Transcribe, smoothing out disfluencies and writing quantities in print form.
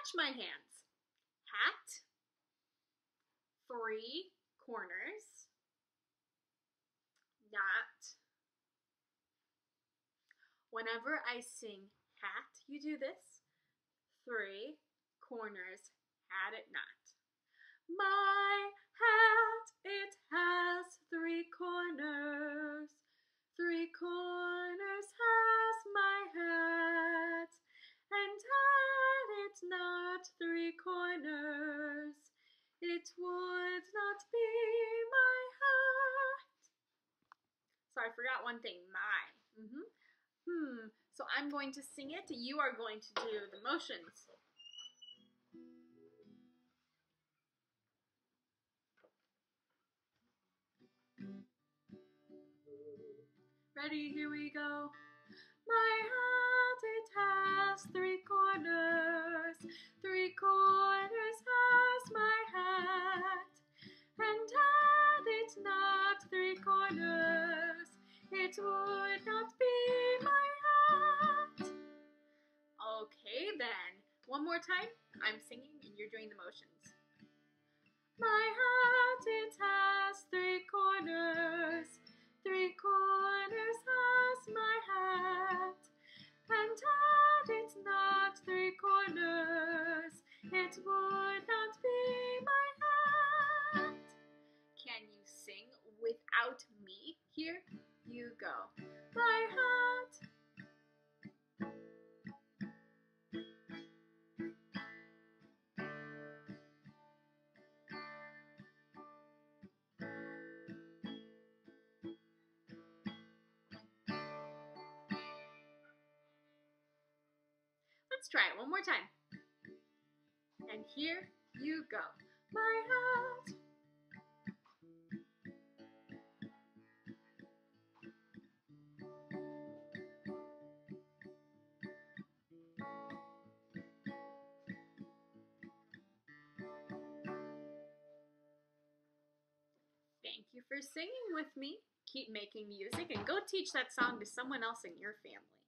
Watch my hands. Hat, 3 corners, knot. Whenever I sing hat, you do this. 3 corners, hat it not. My hat, it has 3 corners. 3 corners has my hat, and had it not 3 corners, it would not be my hat. So I forgot one thing, my. So I'm going to sing it. You are going to do the motions. Ready, here we go. My hat, it has 3 corners. 3 corners has my hat. And had it not 3 corners, it would not be my hat. Okay then. One more time. I'm singing and you're doing the motions. My hat, it has 3 corners. 3 corners has my hat, and had it not 3 corners, it would not be my hat. Can you sing without me? Here you go. My hat. Let's try it one more time. And here you go. My hat. Thank you for singing with me. Keep making music and go teach that song to someone else in your family.